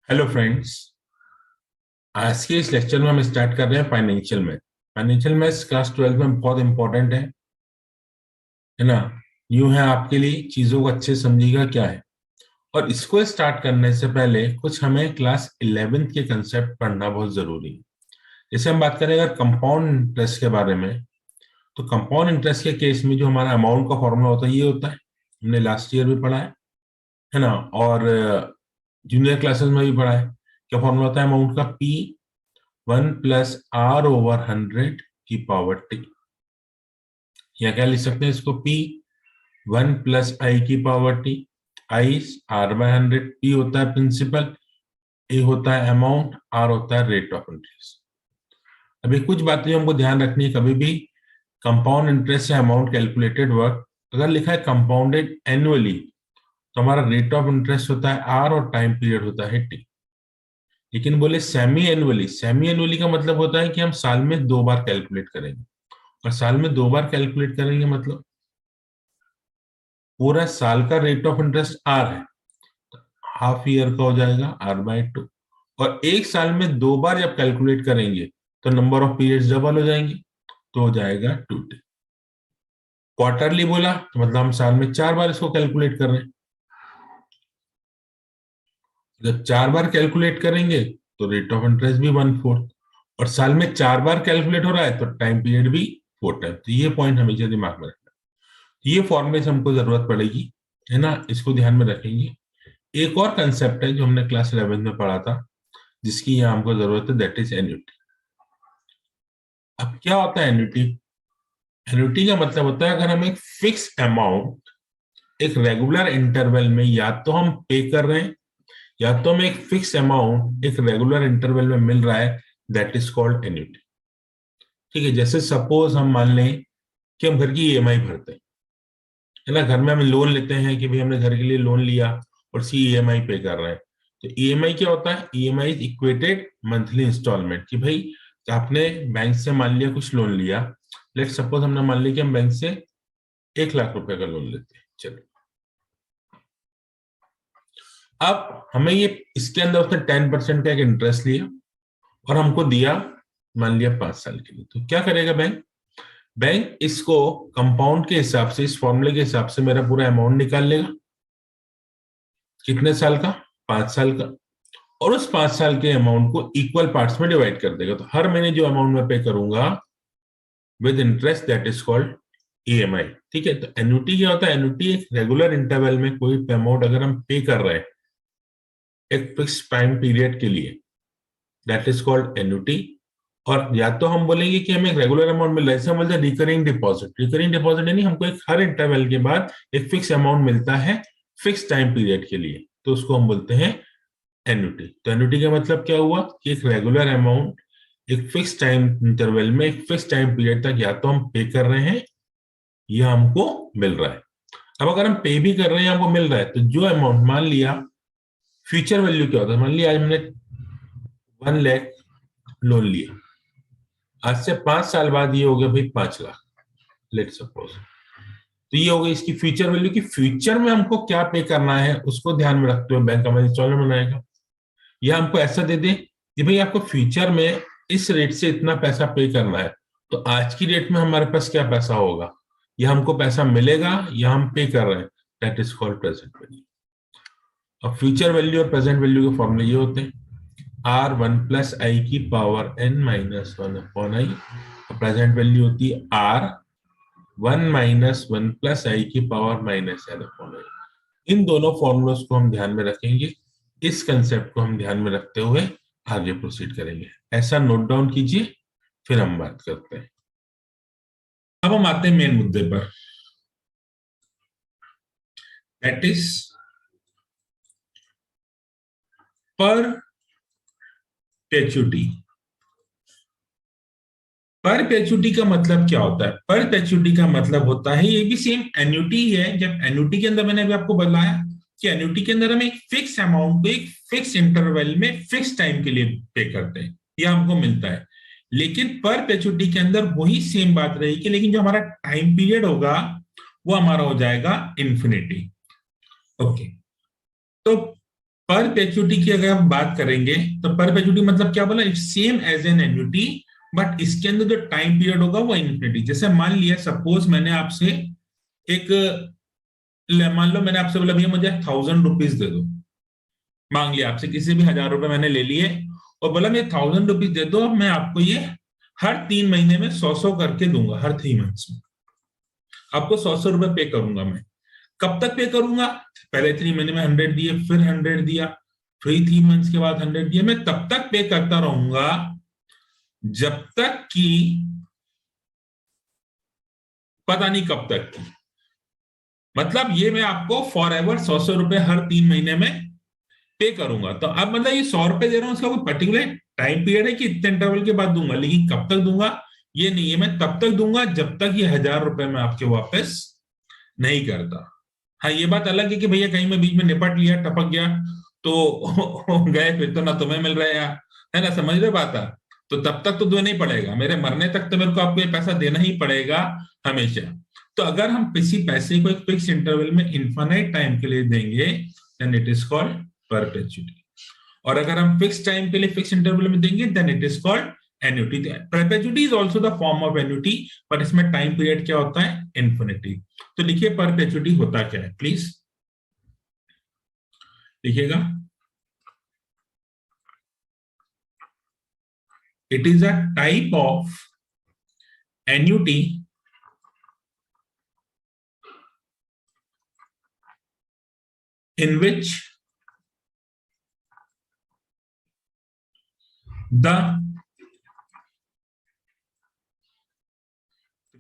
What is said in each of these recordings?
Hello friends, आज के इस लेक्चर में हम स्टार्ट कर रहे हैं financial math. Financial maths class 12 में बहुत इंपॉर्टेंट है ना। न्यू है आपके लिए, चीजों को अच्छे से समझिएगा क्या है। और इसको स्टार्ट करने से पहले कुछ हमें क्लास 11th के कंसेप्ट पढ़ना बहुत जरूरी है। जैसे हम बात करें अगर कंपाउंड इंटरेस्ट के बारे में, तो कंपाउंड इंटरेस्ट के केस में जो हमारा अमाउंट का फॉर्मूला होता है ये होता है, हमने लास्ट ईयर भी पढ़ा है ना। और जूनियर क्लासेस में भी पढ़ा है। क्या फॉर्मूला होता है अमाउंट का? पी 1+r/100 की पावर टी, या क्या लिख सकते हैं इसको? पी 1+i की पावर टी। आई r/100, पी होता है प्रिंसिपल, ए होता है अमाउंट, आर होता है रेट ऑफ इंटरेस्ट। अभी कुछ बातें हमको ध्यान रखनी है, कभी भी कंपाउंड इंटरेस्ट या अमाउंट कैलकुलेटेड वर्क अगर लिखा है कंपाउंडेड एनुअली, तो हमारा रेट ऑफ इंटरेस्ट होता है आर और टाइम पीरियड होता है टी। लेकिन बोले सेमी एनुअली, सेमी एनुअली का मतलब होता है कि हम साल में 2 बार कैलकुलेट करेंगे। और साल में 2 बार कैलकुलेट करेंगे मतलब पूरा साल का रेट ऑफ इंटरेस्ट आर है, हाफ ईयर का हो जाएगा r/2। और एक साल में 2 बार जब कैलकुलेट करेंगे तो नंबर ऑफ पीरियड्स डबल हो जाएंगे, तो हो जाएगा 2t। क्वार्टरली बोला तो मतलब हम साल में 4 बार इसको कैलकुलेट कर रहे हैं। जब 4 बार कैलकुलेट करेंगे तो रेट ऑफ इंटरेस्ट भी 1/4, और साल में 4 बार कैलकुलेट हो रहा है तो टाइम पीरियड भी 4 टाइम। तो ये पॉइंट हमेशा दिमाग में रखना। ये फॉर्मूले से हमको जरूरत पड़ेगी, है ना, इसको ध्यान में रखेंगे। एक और कंसेप्ट है जो हमने क्लास 11 में पढ़ा था, जिसकी यहाँ हमको जरूरत है, दैट इज एन्युटी। अब क्या होता है एन्युटी? एन्युटी का मतलब होता है अगर हम एक फिक्स अमाउंट एक रेगुलर इंटरवल में या तो हम पे कर रहे हैं, या तो हमें एक फिक्स अमाउंट एक रेगुलर इंटरवल में मिल रहा है, दैट इज कॉल्ड एन्युटी। ठीक है, जैसे सपोज हम मान लें कि हम घर की ईएमआई भरते हैं, है ना। घर में हम लोन लेते हैं कि भाई हमने घर के लिए लोन लिया और सी ईएमआई पे कर रहे हैं। तो ईएमआई क्या होता है? EMI is equated monthly installment. कि भाई आपने बैंक से मान लिया कुछ लोन लिया, लेट सपोज हमने मान लिया कि हम बैंक से 1 लाख रुपए का लोन लेते हैं। चलो, अब हमें ये इसके अंदर उसने 10% का एक इंटरेस्ट लिया और हमको दिया मान लिया 5 साल के लिए। तो क्या करेगा बैंक? बैंक इसको कंपाउंड के हिसाब से, इस फॉर्मूले के हिसाब से मेरा पूरा अमाउंट निकाल लेगा। कितने साल का? 5 साल का। और उस 5 साल के अमाउंट को इक्वल पार्ट्स में डिवाइड कर देगा। तो हर महीने जो अमाउंट मैं पे करूंगा with interest, that is called EMI. ठीक है, तो एन्युटी क्या होता है? एन्युटी एक रेगुलर इंटरवल में कोई अमाउंट अगर हम पे कर रहे हैं एक फिक्स टाइम पीरियड के लिए, दैट इज कॉल्ड एन्युटी। और या तो हम बोलेंगे कि हमें एक रेगुलर अमाउंट मिल रहा है, जैसे बोलते हैं रिकरिंग डिपॉजिट। रिकरिंग डिपॉजिट यानी हमको एक हर इंटरवल के बाद एक फिक्स अमाउंट मिलता है फिक्स टाइम पीरियड के लिए, तो उसको हम बोलते हैं एन्युटी। तो एन्युटी का मतलब क्या हुआ कि एक रेगुलर अमाउंट एक फिक्स टाइम इंटरवल में एक फिक्स टाइम पीरियड तक या तो हम पे कर रहे हैं या हमको मिल रहा है। अब अगर हम पे भी कर रहे हैं हमको मिल रहा है, तो जो अमाउंट मान लिया फ्यूचर वैल्यू क्या होता है? मान लिया आज हमने 1 लाख लोन लिया, आज से 5 साल बाद ये हो गया भाई 5 लाख, लेट सपोज। तो ये हो गई इसकी फ्यूचर वैल्यू। की फ्यूचर में हमको क्या पे करना है उसको ध्यान में रखते हुए बैंक हमें इंस्टॉलमेंट बनाएगा। या हमको ऐसा दे दे कि भाई आपको फ्यूचर में इस रेट से इतना पैसा पे करना है, तो आज की डेट में हमारे पास क्या पैसा होगा, या हमको पैसा मिलेगा या हम पे कर रहे हैं, that is called present value. अब फ्यूचर वैल्यू और प्रेजेंट वैल्यू के फॉर्मूले ये होते हैं, r1+i की पावर n-1/i। प्रेजेंट वैल्यू होती है r1-1+i की पावर -n/i। इन दोनों फॉर्मूलों को हम ध्यान में रखेंगे। इस कंसेप्ट को हम ध्यान में रखते हुए आगे प्रोसीड करेंगे। ऐसा नोट डाउन कीजिए, फिर हम बात करते हैं। अब हम आते हैं मेन मुद्दे पर, दैट इज परपेचुटी। परपेचुटी का मतलब क्या होता है? परपेचुटी का मतलब होता है, ये भी सेम एन्युटी है। जब एन्युटी के अंदर मैंने अभी आपको बताया कि एन्युटी के अंदर हम एक फिक्स अमाउंट को एक फिक्स इंटरवल में फिक्स टाइम के लिए पे करते हैं, यह हमको मिलता है। लेकिन परपेचुटी के अंदर वही सेम बात रहेगी, लेकिन जो हमारा टाइम पीरियड होगा वो हमारा हो जाएगा इन्फिनिटी। ओके, तो परपेचुटी की अगर हम बात करेंगे तो परपेचुटी मतलब क्या बोला, it's same as an annuity, but इसके अंदर जो टाइम पीरियड होगा वो इन्फिनिटी। जैसे मान लिया सपोज मैंने आपसे एक, मान लो मैंने आपसे बोला भैया मुझे 1000 रुपीज दे दो, मांग लिया आपसे, किसी भी 1000 रुपए मैंने ले लिए और बोला मैं 1000 रुपीज दे दो, अब मैं आपको ये हर 3 महीने में 100 करके दूंगा, हर 3 मंथ्स में आपको 100 रुपए पे करूंगा मैं। कब तक पे करूंगा, पहले 3 महीने में 100 दिए, फिर 100 दिया, फिर 3 मंथ्स के बाद 100 दिए, मैं तब तक पे करता रहूंगा जब तक कि पता नहीं कब तक की, मतलब ये मैं आपको फॉर एवर 100 रुपए हर 3 महीने में पे करूंगा। तो अब मतलब ये 100 रुपए दे रहा हूं, उसका कोई पर्टिकुलर टाइम पीरियड है कि इतने इंटरवल के बाद दूंगा, लेकिन कब तक दूंगा ये नहीं है, मैं तब तक दूंगा जब तक ये 1000 रुपए मैं आपके वापस नहीं करता। हाँ ये बात अलग है कि भैया कहीं में बीच में निपट लिया, टपक गया तो गए, फिर तो ना तुम्हें मिल रहा है यार, है ना, समझ रहे बात है? तो तब तक तो देना ही पड़ेगा, मेरे मरने तक तो मेरे को आपको ये पैसा देना ही पड़ेगा हमेशा। तो अगर हम किसी पैसे को एक फिक्स इंटरवल में इन्फाइनाइट टाइम के लिए देंगे then it is called perpetuity, और अगर हम फिक्स टाइम के लिए फिक्स इंटरवल में देंगे then it is called annuity. Perpetuity is also the form of annuity, पर इसमें टाइम पीरियड क्या होता है, इन्फिनिटी। तो लिखिए परपेचुटी होता क्या है, प्लीज लिखिएगा। It is a type of annuity in which the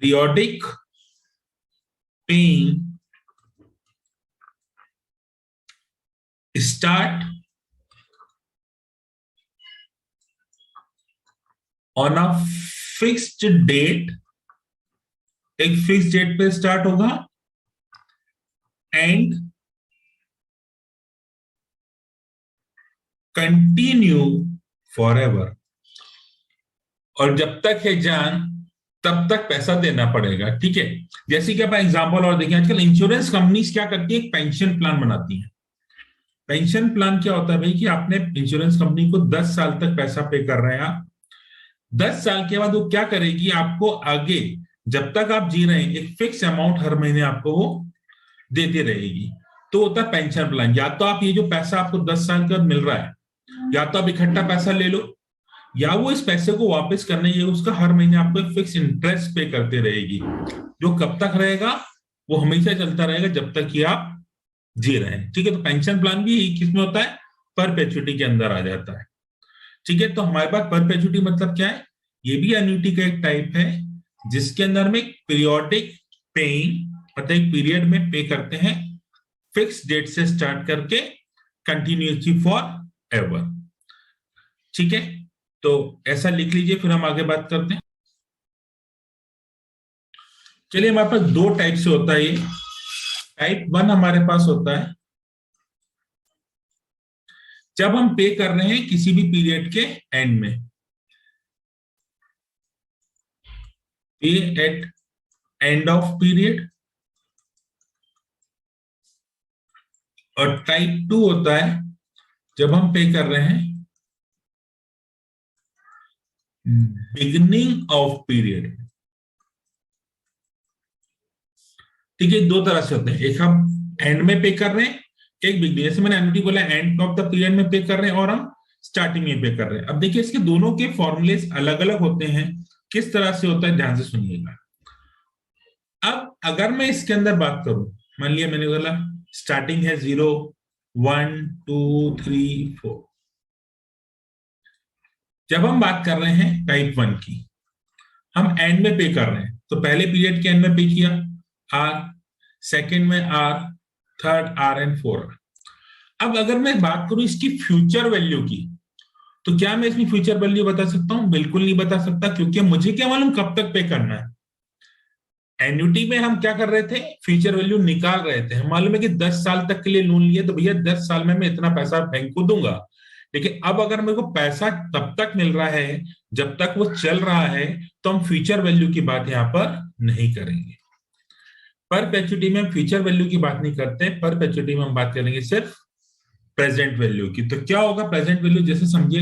periodic paying start on a fixed date, एक फिक्स डेट पे स्टार्ट होगा एंड कंटिन्यू फॉर एवर, और जब तक है जान तब तक पैसा देना पड़ेगा, ठीक है। जैसे कि आप एग्जांपल और देखें, आजकल इंश्योरेंस कंपनीज क्या करती है, एक पेंशन प्लान बनाती है। पेंशन प्लान क्या होता है भाई कि आपने इंश्योरेंस कंपनी को 10 साल तक पैसा पे कर रहे हैं आप, 10 साल के बाद वो क्या करेगी, आपको आगे जब तक आप जी रहे हैं एक फिक्स अमाउंट हर महीने आपको वो देती रहेगी। तो होता है पेंशन प्लान। या तो आप ये जो पैसा आपको 10 साल के बाद मिल रहा है, या तो आप इकट्ठा पैसा ले लो, या वो इस पैसे को वापस करने ये उसका हर महीने आपको एक फिक्स इंटरेस्ट पे करते रहेगी, जो कब तक रहेगा, वो हमेशा चलता रहेगा जब तक कि आप जी रहे हैं, ठीक है। तो पेंशन प्लान भी किसमें होता है, परपेचुटी के अंदर आ जाता है, ठीक है। तो हमारे पास परपेचुटी मतलब क्या है, ये भी एन्युटी का एक टाइप है जिसके अंदर में पीरियोडिक पेइंग, मतलब एक पीरियड में पे करते हैं, फिक्स डेट से स्टार्ट करके कंटिन्यूअसली फॉर एवर, ठीक है। तो ऐसा लिख लीजिए, फिर हम आगे बात करते हैं। चलिए, हमारे पास दो टाइप से होता है ये। टाइप 1 हमारे पास होता है जब हम पे कर रहे हैं किसी भी पीरियड के एंड में, पे एट एंड ऑफ पीरियड। और टाइप 2 होता है जब हम पे कर रहे हैं बिगिनिंग ऑफ पीरियड, ठीक है। दो तरह से होते हैं, एक हम एंड में पे कर रहे हैं, एक बिगिनिंग, जैसे मैंने एन्युटी बोला एंड ऑफ द पीरियड में पे कर रहे हैं और हम स्टार्टिंग में पे कर रहे हैं। अब देखिए इसके दोनों के फॉर्मूले अलग अलग होते हैं, किस तरह से होता है ध्यान से सुनिएगा। अब अगर मैं इसके अंदर बात करूं, मान लिया मैंने बोला स्टार्टिंग है 0 1 2 3 4, जब हम बात कर रहे हैं टाइप 1 की, हम एंड में पे कर रहे हैं, तो पहले पीरियड के एंड में पे किया आर, सेकेंड में R, third R and four. अब अगर मैं बात करूं इसकी फ्यूचर वैल्यू की, तो क्या मैं इसमें फ्यूचर वैल्यू बता सकता हूं? बिल्कुल नहीं बता सकता, क्योंकि मुझे क्या मालूम कब तक पे करना है। एन्युटी में हम क्या कर रहे थे, फ्यूचर वैल्यू निकाल रहे थे। हम मालूम है कि 10 साल तक के लिए लोन लिए, तो भैया 10 साल में मैं इतना पैसा बैंक को दूंगा। लेकिन अब अगर मेरे को पैसा तब तक मिल रहा है जब तक वो चल रहा है, तो हम फ्यूचर वैल्यू की बात यहां पर नहीं करेंगे। परपेचुटी में हम फ्यूचर वैल्यू की बात नहीं करते, परपेचुटी में हम बात करेंगे सिर्फ प्रेजेंट वैल्यू की। तो क्या होगा प्रेजेंट वैल्यू, जैसे समझिए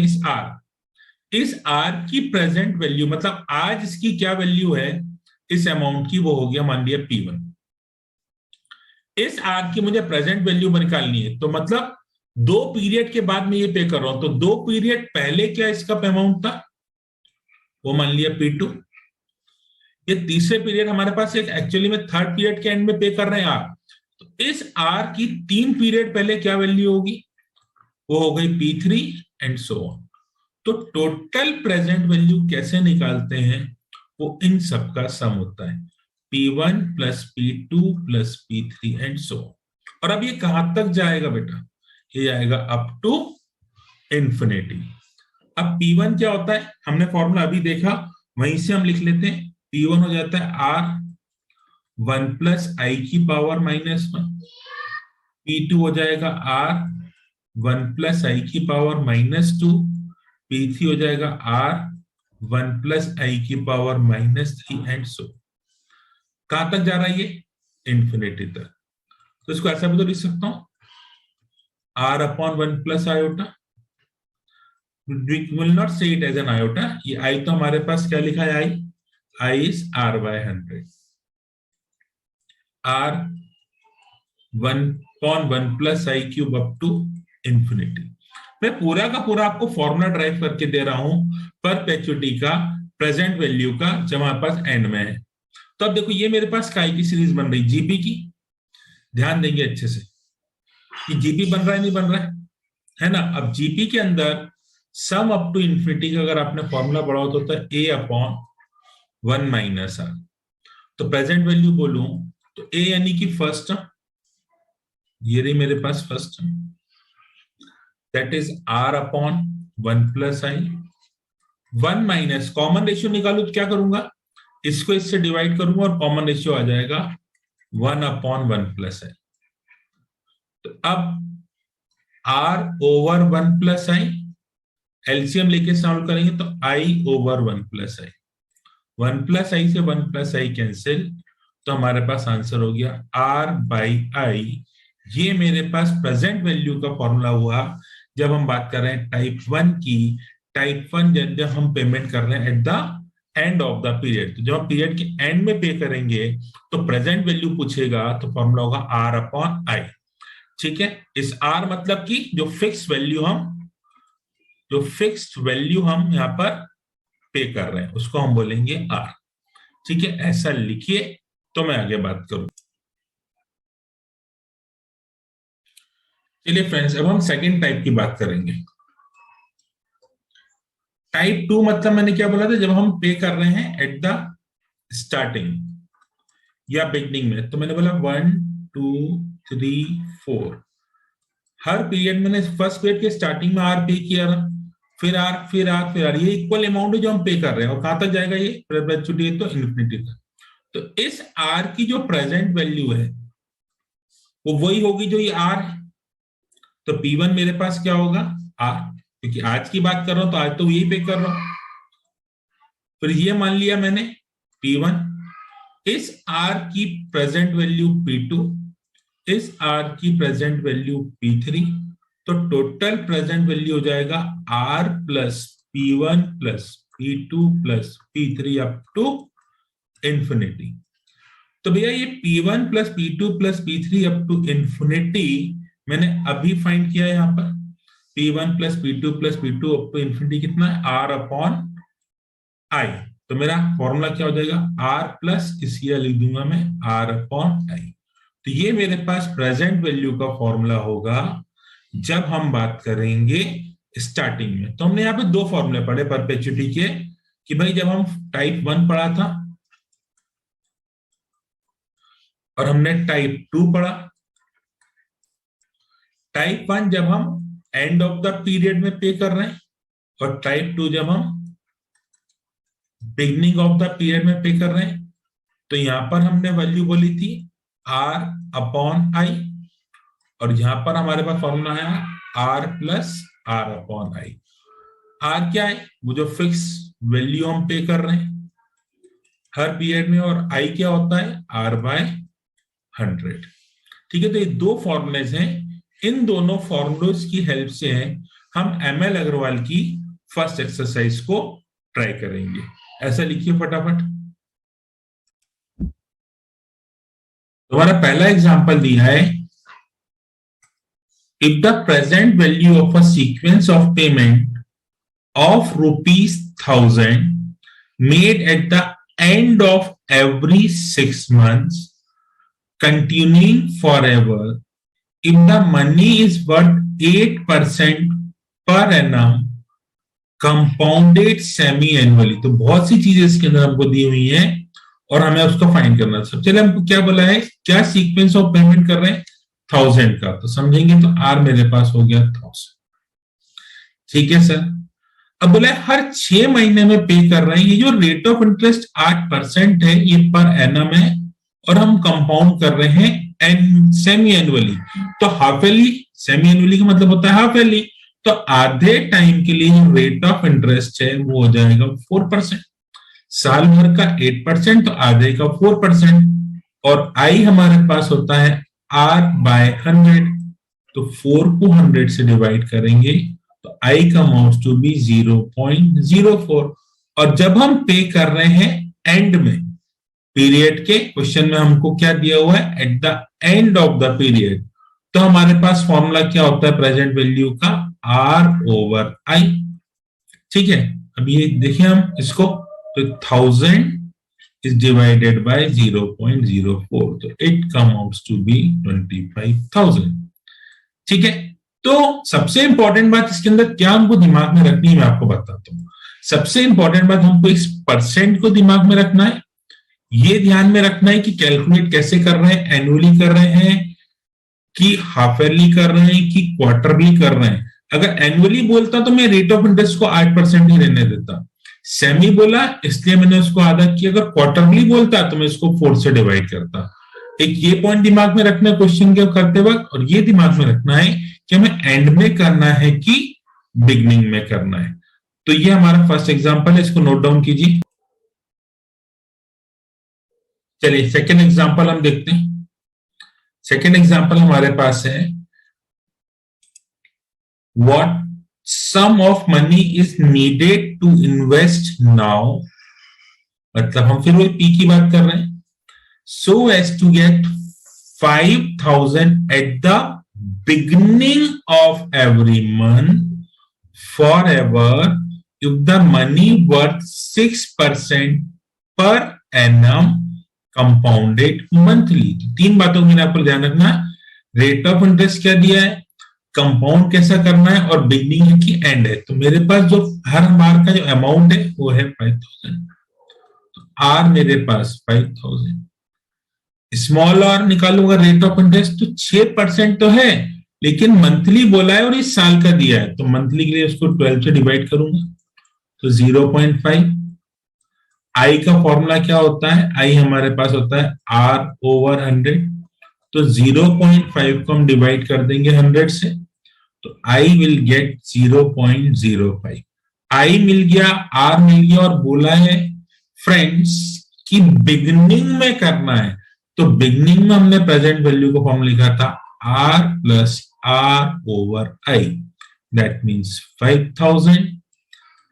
इस आर की प्रेजेंट वैल्यू मतलब आज इसकी क्या वैल्यू है इस अमाउंट की, वो हो गया मान लिया P1। इस आर की मुझे प्रेजेंट वैल्यू निकालनी है, तो मतलब 2 पीरियड के बाद में ये पे कर रहा हूं, तो 2 पीरियड पहले क्या इसका अमाउंट था, वो मान लिया P2। ये तीसरे पीरियड हमारे पास एक एक्चुअली में थर्ड पीरियड के एंड में पे कर रहे हैं आर, तो इस आर की 3 पीरियड पहले क्या वैल्यू होगी, वो हो गई P3 एंड सो ऑन। तो टोटल प्रेजेंट वैल्यू कैसे निकालते हैं, वो इन सब का सम होता है P1 plus P2 plus P3 and so on. और अब ये कहां तक जाएगा बेटा, ये जाएगा अप टू इंफिनिटी। अब P1 क्या होता है, हमने फॉर्मूला अभी देखा, वहीं से हम लिख लेते हैं। P1 हो जाता है R1 प्लस आई की पावर -1, P2 हो जाएगा R1 प्लस आई की पावर -2, P3 हो जाएगा R1 प्लस आई की पावर -3 एंड सो। कहां तक जा रहा है ये, इंफिनिटी तक। तो इसको ऐसा भी तो लिख सकता हूं R/1 plus iota, we will not say it as an iota, ये I तो हमारे पास क्या लिखा है, I is R/100, R1/1 plus I cube up to infinity. मैं पूरा का पूरा आपको फॉर्मूला ड्राइव करके दे रहा हूं परपेचुइटी का, प्रेजेंट वैल्यू का, जब हमारे पास एंड में है। तो अब देखो ये मेरे पास काय की सीरीज बन रही, जीपी की, ध्यान देंगे अच्छे से कि जीपी बन रहा है नहीं बन रहा है ना। अब जीपी के अंदर सम अप टू इंफिनिटी का अगर आपने फॉर्मूला पढ़ा हो तो होता है A/1 माइनस आर। तो प्रेजेंट वैल्यू बोलूं तो A यानी कि फर्स्ट टर्म, ये रही मेरे पास first term, that is R/1 plus I. 1 minus common ratio निकालू तो क्या करूंगा, इसको इससे डिवाइड करूंगा और कॉमन रेशियो आ जाएगा 1/1 प्लस आई। तो अब R/1 प्लस आई, एलसीएम लेके सॉल्व करेंगे तो I/1 प्लस आई, 1 प्लस आई से 1 प्लस आई कैंसिल, तो हमारे पास आंसर हो गया R/I। ये मेरे पास प्रेजेंट वैल्यू का फॉर्मूला हुआ जब हम बात कर रहे हैं टाइप 1 की। टाइप 1 जब हम पेमेंट कर रहे हैं at the end of the period, तो जब हम पीरियड के एंड में पे करेंगे तो प्रेजेंट वैल्यू पूछेगा तो फॉर्मूला होगा R/I। ठीक है, इस R मतलब कि जो फिक्स्ड वैल्यू हम यहाँ पर पे कर रहे हैं उसको हम बोलेंगे R। ठीक है, ऐसा लिखिए तो मैं आगे बात करूं। चलिए फ्रेंड्स, अब हम सेकंड टाइप की बात करेंगे। टाइप 2 मतलब मैंने क्या बोला था, जब हम पे कर रहे हैं एट द स्टार्टिंग या बिगनिंग में, तो मैंने बोला 1 2 3 4, हर पीरियड मैंने फर्स्ट पीरियड के स्टार्टिंग में आर पे किया था, फिर आर फिर आर फिर आर, ये इक्वल अमाउंट है जो हम पे कर रहे हैं। और कहां तक जाएगा ये परपेचुइटी, तो इन्फिनिटी तक। तो इस आर की जो प्रेजेंट वैल्यू है वो वही होगी जो ये आर है। तो P1 मेरे पास क्या होगा, आर, क्योंकि आज की बात कर रहा हूं तो आज तो यही पे कर रहा हूं। फिर ये मान लिया मैंने P1, इस आर की प्रेजेंट वैल्यू P2, इस आर की प्रेजेंट वैल्यू P3, तो टोटल प्रेजेंट वैल्यू हो जाएगा R plus P1 plus P2 plus P3 up to infinity. तो भैया ये P1 plus P2 plus P3 up to infinity मैंने अभी फाइंड किया है यहाँ पर। P1 plus P2 plus P2 up to infinity कितना है, R/I। तो मेरा फॉर्मूला क्या हो जाएगा, R प्लस, इसी लिख दूंगा मैं R/I। तो ये मेरे पास प्रेजेंट वैल्यू का फॉर्मूला होगा जब हम बात करेंगे स्टार्टिंग में। तो हमने यहाँ पे 2 फॉर्मूले पढ़े परपेचुइटी के, कि भाई जब हम टाइप 1 पढ़ा था और हमने टाइप 2 पढ़ा। टाइप 1 जब हम एंड ऑफ द पीरियड में पे कर रहे हैं, और टाइप 2 जब हम बिगनिंग ऑफ द पीरियड में पे कर रहे हैं। तो यहां पर हमने वैल्यू बोली थी R/I, और यहां पर हमारे पास फॉर्मूला है R प्लस R/I। R क्या है, वो जो फिक्स वैल्यू हम पे कर रहे हैं हर पीरियड में, और I क्या होता है, R/100। ठीक है, तो ये 2 फॉर्मूलेज हैं इन दोनों फॉर्मूलोज की हेल्प से हम ML अग्रवाल की फर्स्ट एक्सरसाइज को ट्राई करेंगे। ऐसा लिखिए फटाफट। तुम्हारा पहला एग्जांपल दिया है, if the present value of a sequence of payment of ₹1000 made at the end of every 6 months, continuing forever, if the money is worth 8% per annum, compounded semi-annually। तो बहुत सी चीजें इसके अंदर हमको दी हुई हैं और हमें उसको फाइंड करना है। सबसे पहले हमको क्या बोला है, क्या सीक्वेंस ऑफ पेमेंट कर रहे हैं, 1000 का, तो समझेंगे तो R मेरे पास हो गया 1000। ठीक है सर। अब बोला हर 6 महीने में पे कर रहे हैं, ये जो रेट ऑफ इंटरेस्ट 8% है ये पर एनम है और हम कंपाउंड कर रहे हैं सेमी एनुअली। तो हाफ एली, सेमी एनुअली का मतलब होता है हाफ एली, तो आधे टाइम के लिए जो रेट ऑफ इंटरेस्ट है वो हो जाएगा 4%। साल भर का 8% तो आधे का 4%, और आई हमारे पास होता है R/100, तो 4 को 100 से डिवाइड करेंगे तो आई का अमाउंट टू बी 0.04। और जब हम पे कर रहे हैं एंड में, पीरियड के क्वेश्चन में हमको क्या दिया हुआ है, at the end of the period, तो हमारे पास फॉर्मूला क्या होता है प्रेजेंट वैल्यू का, R/I। ठीक है, अब ये देखिए हम इसको, तो 1000 is divided by 0.04, तो it comes to be 25,000। ठीक है, तो सबसे इंपॉर्टेंट बात इसके अंदर क्या हमको दिमाग में रखनी है, मैं आपको बताता हूं। सबसे इंपॉर्टेंट बात हमको इस परसेंट को दिमाग में रखना है, ये ध्यान में रखना है कि कैलकुलेट कैसे कर रहे हैं, एनुअली कर रहे हैं कि हाफ ईयरली कर रहे हैं कि क्वार्टरली कर रहे हैं। अगर एनुअली बोलता तो मैं रेट ऑफ इंटरेस्ट को 8% ही रहने देता, सेमी बोला इसलिए मैंने उसको आधा किया, अगर क्वार्टरली बोलता तो मैं इसको 4 से डिवाइड करता। एक ये पॉइंट दिमाग में रखना है क्वेश्चन के करते वक्त, और ये दिमाग में रखना है कि हमें एंड में करना है कि बिगनिंग में करना है। तो ये हमारा फर्स्ट एग्जांपल है, इसको नोट डाउन कीजिए। चलिए सेकंड एग्जांपल हम देखते हैं। सेकंड एग्जांपल हमारे पास है, what sum of money is needed to invest now, मतलब हम फिर वही पी की बात कर रहे हैं, so as to get 5,000 at the beginning of every month forever if the money worth 6% per annum compounded monthly। तीन बातों में आपको ध्यान रखना, रेट ऑफ इंटरेस्ट क्या दिया है, कंपाउंड कैसा करना है, और बिगनिंग है कि एंड है। तो मेरे पास जो हर बार का जो अमाउंट है वो है 5,000, तो आर मेरे पास 5,000, स्मॉल आर निकालूंगा रेट ऑफ इंटरेस्ट, तो 6% तो है लेकिन मंथली बोला है और इस साल का दिया है, तो मंथली के लिए उसको 12 से डिवाइड करूंगा तो 0.5। आई का फॉर्मूला क्या होता है, आई हमारे पास होता है R/100, तो 0.5 को हम डिवाइड कर देंगे 100 से, तो आई विल गेट 0.05। आई मिल गया, आर मिल गया, और बोला है फ्रेंड्स कि बिगनिंग में करना है, तो बिगनिंग में हमने प्रेजेंट वैल्यू को फॉर्म लिखा था R + R/I, that means 5,000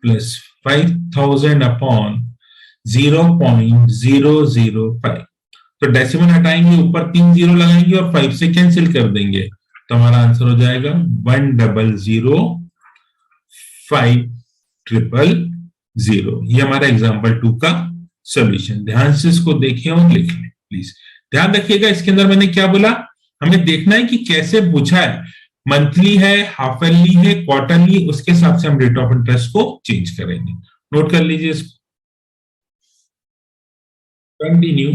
+ 5,000 upon 0.005। तो डेसिमल हटाएंगे, ऊपर 3 0 लगाएंगे और 5 से कैंसिल कर देंगे, तो हमारा आंसर हो जाएगा 100,500। ये हमारा एग्जांपल 2 का सॉल्यूशन। ध्यान से इसको देखें और लिख लें प्लीज। ध्यान रखिएगा इसके अंदर मैंने क्या बोला, हमें देखना है कि कैसे पूछा है, मंथली है, हाफ ईयरली है, क्वार्टरली, उसके हिसाब से हम रेट ऑफ इंटरेस्ट को चेंज करेंगे। नोट कर लीजिए इसको। कंटिन्यू।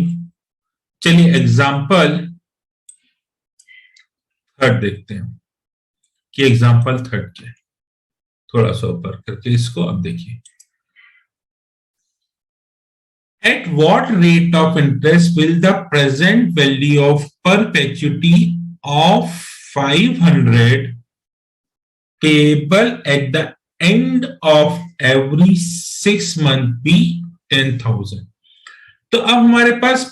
चलिए एग्जाम्पल थर्ड देखते हैं कि एग्जाम्पल थर्ड क्या है। थोड़ा सा ऊपर करके इसको अब देखिए, at what rate of interest will the present value of perpetuity of 500 payable at the end of every 6 month be 10,000। तो अब हमारे पास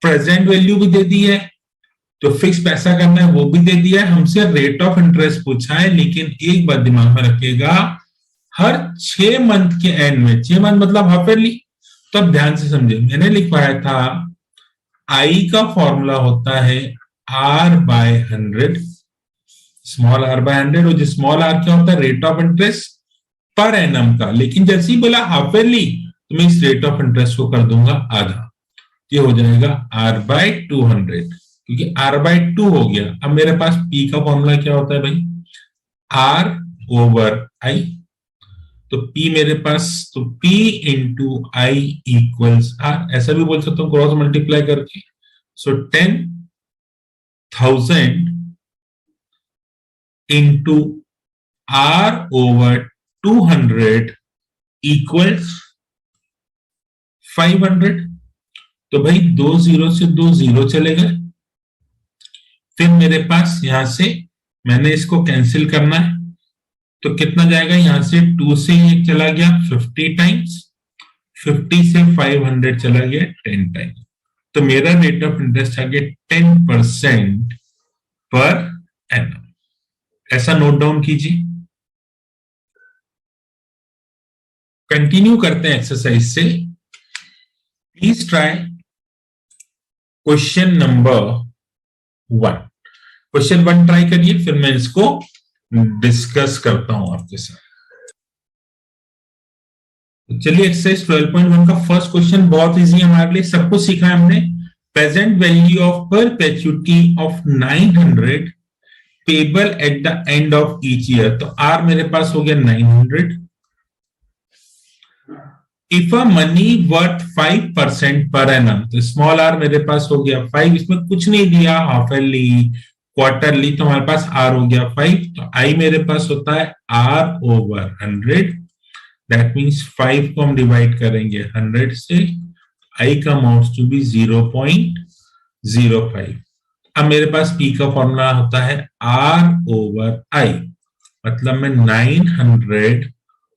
प्रेजेंट वैल्यू भी दे दी है, तो फिक्स पैसा करना है वो भी दे दिया है, हमसे रेट ऑफ इंटरेस्ट पूछा है। लेकिन एक बात दिमाग में रखिएगा, हर 6 मंथ के एंड में, 6 मंथ मतलब हाफ ईयरली, तो अब ध्यान से समझिए, मैंने लिखवाया था आई का फॉर्मूला होता है R/100, स्मॉल r/100, और जो स्मॉल r क्या होता है, rate of interest per annum का। लेकिन जैसे ही बोला हाफ ईयरली, तो मैं इस रेट ऑफ इंटरेस्ट को कर दूंगा आधा, ये हो जाएगा R/200, क्योंकि R/2 हो गया। अब मेरे पास P का फॉर्मूला क्या होता है भाई, R/I, तो P मेरे पास, तो P into I equals R, ऐसा भी बोल सकता हूँ क्रॉस मल्टीप्लाई करके। सो 10,000 इंटू R/200 इक्वल्स 500। तो भाई 2 जीरो से 2 जीरो चले गए। फिर मेरे पास यहां से मैंने इसको कैंसिल करना है, तो कितना जाएगा, यहां से 2 से 1 चला गया 50 टाइम्स, 50 से 500 चला गया 10 टाइम्स। तो मेरा रेट ऑफ इंटरेस्ट आ गया 10% पर एनम। ऐसा नोट डाउन कीजिए। कंटिन्यू करते हैं एक्सरसाइज से। Please try question number 1। Question 1 try करिए, फिर मैं इसको डिस्कस करता हूं आपके साथ। चलिए एक्सरसाइज 12.1 का फर्स्ट क्वेश्चन बहुत इजी है हमारे लिए, सब कुछ सीखा है हमने। Present value of perpetuity of 900 payable at the end of each year. तो आर मेरे पास हो गया 900। If a money worth 5% per annum, तो स्मॉल आर मेरे पास हो गया 5, इसमें कुछ नहीं दिया, हाफ ईयरली क्वार्टरली, तो हमारे पास आर हो गया 5। तो आई मेरे पास होता है R/100, दैट मीन्स 5 को हम डिवाइड करेंगे 100 से, आई का अमाउंट टू बी 0.05। अब मेरे पास पी का फॉर्मूला होता है R/I, मतलब मैं 900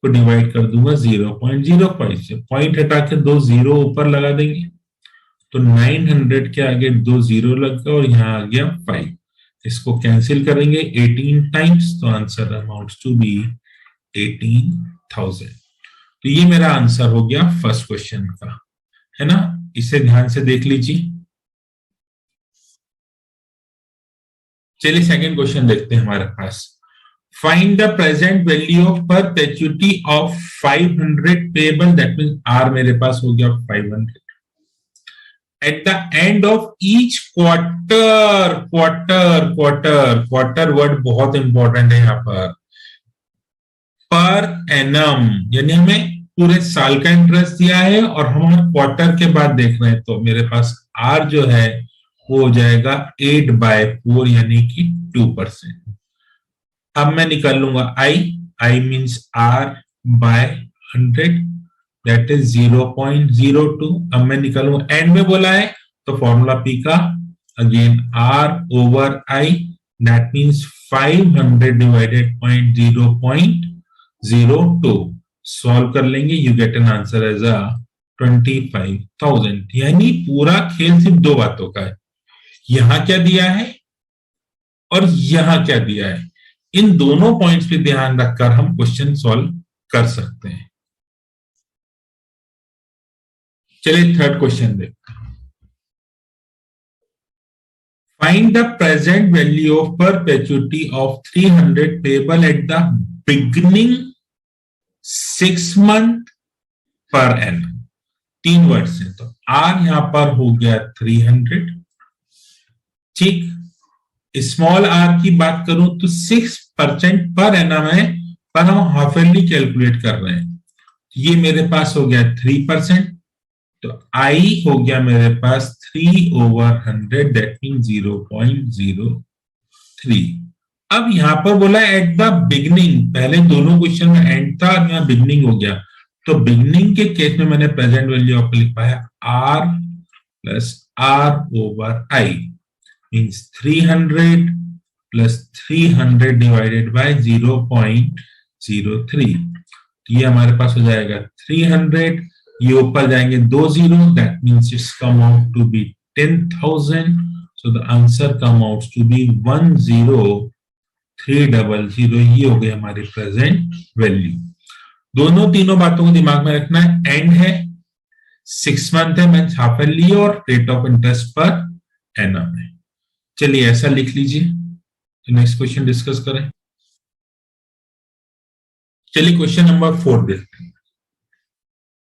को डिवाइड कर दूंगा 0.05 से, पॉइंट हटा के 2 जीरो ऊपर लगा देंगे, तो 900 के आगे 2 जीरो लग गया और यहाँ आ गया 5। इसको कैंसिल करेंगे 18 टाइम्स, तो आंसर अमाउंट्स टू बी 18,000। तो ये मेरा आंसर हो गया फर्स्ट क्वेश्चन का, है ना। इसे ध्यान से देख लीजिए। चलिए सेकंड क्वेश्चन देखते हैं हमारे पास। Find the present value of perpetuity of 500 payable, that means R मेरे पास हो गया 500 at the end of each quarter। Quarter word बहुत इंपॉर्टेंट है यहाँ पर एनम, यानी हमें पूरे साल का इंटरेस्ट दिया है और हम क्वार्टर के बाद देख रहे हैं, तो मेरे पास R जो है वो हो जाएगा 8/4 यानी कि 2%। अब मैं निकाल लूंगा I means R/100, that is 0.02। अब मैं निकालूंगा, एंड में बोला है तो फॉर्मूला पी का again R/I, that means 500 divided 0.02। Solve कर लेंगे, you get an answer as a 25,000। यानी पूरा खेल सिर्फ दो बातों का है, यहां क्या दिया है और यहां क्या दिया है। इन दोनों पॉइंट्स पे ध्यान रखकर हम क्वेश्चन सॉल्व कर सकते हैं। चलिए थर्ड क्वेश्चन देखते हैं। Find the present value of perpetuity of 300 payable at the beginning 6 month per annum. 3 words हैं, तो आर यहां पर हो गया 300, ठीक। स्मॉल आर की बात करूं तो 6% पर एनम है, पर हम हाफ ईयरली कैलकुलेट कर रहे हैं। ये मेरे पास हो गया 3%, तो आई हो गया मेरे पास 3/100, दैट मीन 0.03। अब यहां पर बोला एट द बिगनिंग, पहले दोनों क्वेश्चन में एंड था, यहाँ बिगनिंग हो गया, तो बिगनिंग के केस में मैंने प्रेजेंट वैल्यू आपको लिख पाया R plus R/I means 300 plus 300 divided by 0.03। ये हमारे पास हो जाएगा 300, ये ऊपर जाएंगे 2 zero, that means it's come out to be 10,000। So the answer come out to be 10300. ये हो गई हमारी प्रेजेंट वैल्यू। दोनों तीनों बातों को दिमाग में रखना है। एंड है 6 मंथ है, मींस हाफ ईयरली, और rate of interest per annum है। चलिए ऐसा लिख लीजिए। तो नेक्स्ट क्वेश्चन डिस्कस करें। चलिए क्वेश्चन नंबर 4 देखते हैं।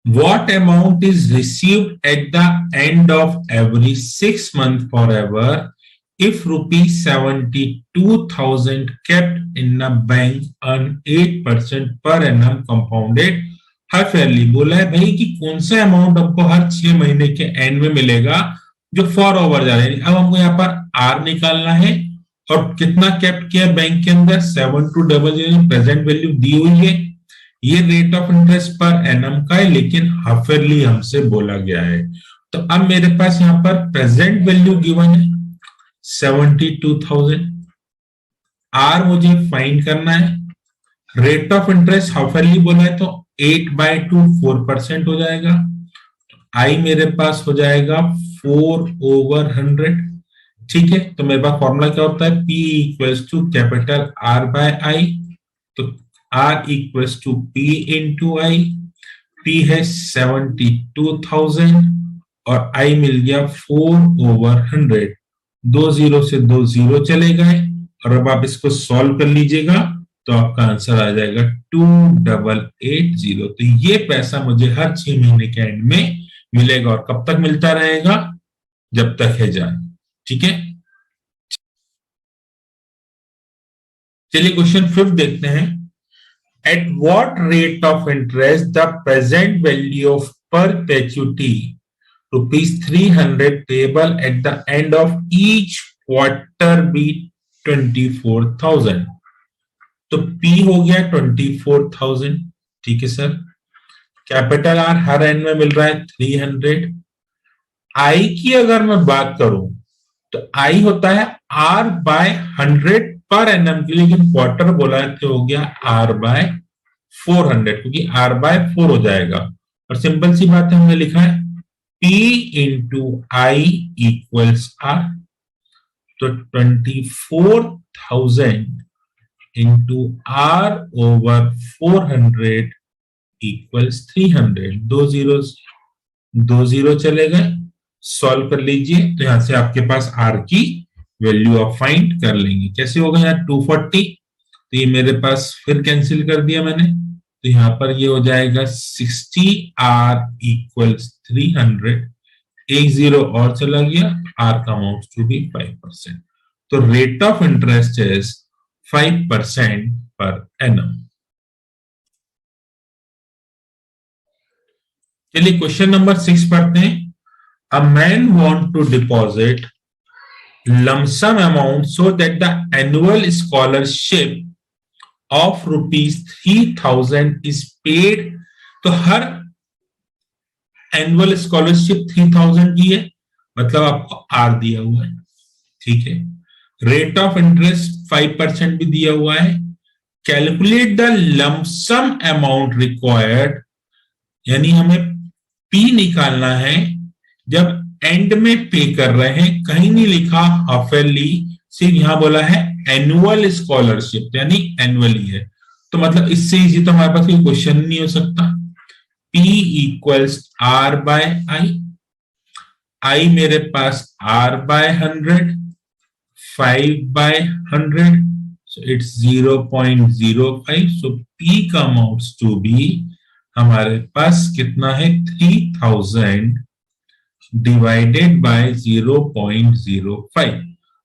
What amount is received at the end of every 6 months forever if rupees 72,000 kept in a bank earn 8% per annum compounded half yearly? बोला है भाई कि कौन सा अमाउंट हमको हर 6 महीने के एंड में मिलेगा जो फॉर ओवर जा रहा है। अब हमको यहाँ पर आर निकालना है और कितना कैप्ट किया बैंक के अंदर 7200 प्रेजेंट वैल्यू दी हुई है। ये rate of interest per annum का है, लेकिन हाफ ईयरली हमसे बोला गया है। तो अब मेरे पास यहाँ पर प्रेजेंट वैल्यू गिवन है 72,000। आर मुझे फाइंड करना है। Rate of interest half yearly बोला है तो 8/2 4% हो जाएगा। आई मेरे पास हो जाएगा 4/100। ठीक है, तो मेरे पास फॉर्मूला क्या होता है, P equals to capital R by I. तो R equals to P into I. P है 72,000 और I मिल गया 4/100। 2 0 से 2 0 चले गए और अब आप इसको सॉल्व कर लीजिएगा तो आपका आंसर आ जाएगा 2880। तो ये पैसा मुझे हर 6 महीने के एंड में मिलेगा और कब तक मिलता रहेगा, जब तक है जाए। ठीक है, चलिए क्वेश्चन 5 देखते हैं। At what rate of interest the present value of perpetuity rupees 300 payable at the end of each quarter be 24,000? तो P हो गया 24,000। ठीक है sir. Capital R her and में मिल रहा है 300। I की अगर मैं बात करूं तो I होता है R बाय 100 पर एनम के लिए, लेकिन क्वार्टर बोला है तो हो गया R बाय 400, क्योंकि R बाय 4 हो जाएगा। और सिंपल सी बात है, हमने लिखा है P into I equals R। तो 24,000 इंटू R ओवर 400 इक्वल्स 300। 2 0 चले गए, सॉल्व कर लीजिए तो यहां से आपके पास R की वैल्यू आप फाइंड कर लेंगे। कैसे होगा, यहाँ 240 तो ये मेरे पास फिर कैंसिल कर दिया मैंने, तो यहाँ पर ये हो जाएगा 60R इक्वल्स 300। 1 0 और चला गया, R का अमाउंट टू बी 5%। तो rate of interest is 5% per annum. चलिए क्वेश्चन नंबर 6 पढ़ते हैं। A man want to deposit lump sum amount so that the annual scholarship of rupees 3,000 is paid। तो हर annual scholarship 3,000 की है, मतलब आपको आर दिया हुआ है। ठीक है, रेट ऑफ इंटरेस्ट 5% भी दिया हुआ है। Calculate the lump sum amount required, यानी हमें पी निकालना है जब एंड में पे कर रहे हैं। कहीं नहीं लिखा हाफ ईयरली, सिर्फ यहां बोला है एनुअल स्कॉलरशिप, यानी एनुअली है। तो मतलब इससे इजी तो हमारे पास कोई क्वेश्चन नहीं हो सकता। P equals R by I. I मेरे पास R by 100, 5/100, so it's 0.05। so P का अमाउंट टू बी हमारे पास कितना है, 3,000 डिवाइडेड बाय 0.05।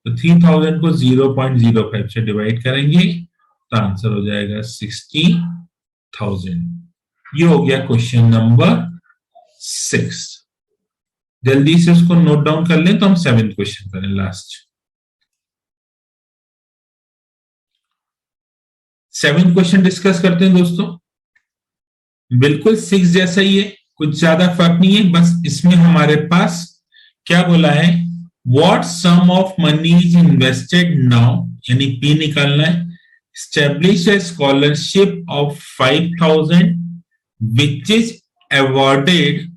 तो 3,000 को 0.05 से डिवाइड करेंगे तो आंसर हो जाएगा 60,000। ये हो गया क्वेश्चन नंबर 6। जल्दी से उसको नोट डाउन कर लें तो हम 7th क्वेश्चन करें, लास्ट। 7th क्वेश्चन डिस्कस करते हैं दोस्तों। बिल्कुल 6 जैसा ही है, कुछ ज्यादा फर्क नहीं है, बस इसमें हमारे पास क्या बोला है, what sum of money is invested now, यानी पी निकालना है। Establish a scholarship of 5,000 which is awarded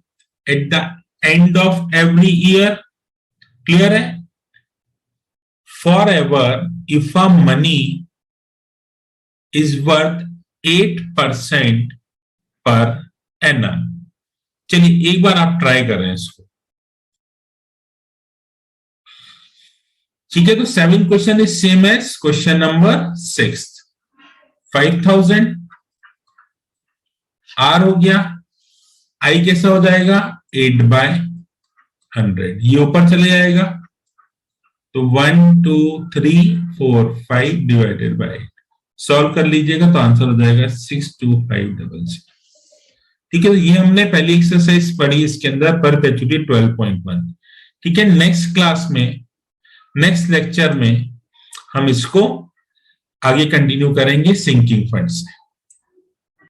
at the end of every year। Clear है, forever if a money is worth 8% per annum. चलिए एक बार आप ट्राई कर रहे हैं इसको, ठीक है। तो 7th question is same as question number 6। 5000 R हो गया, आई कैसा हो जाएगा 8/100, ये ऊपर चले जाएगा तो 1 2 3 4 5 डिवाइडेड बाय 8, सॉल्व कर लीजिएगा तो आंसर हो जाएगा 62500। ठीक है, तो ये हमने पहली एक्सरसाइज पढ़ी इसके अंदर परपेचुइटी 12.1। ठीक है, नेक्स्ट क्लास में, नेक्स्ट लेक्चर में हम इसको आगे कंटिन्यू करेंगे सिंकिंग फंड से।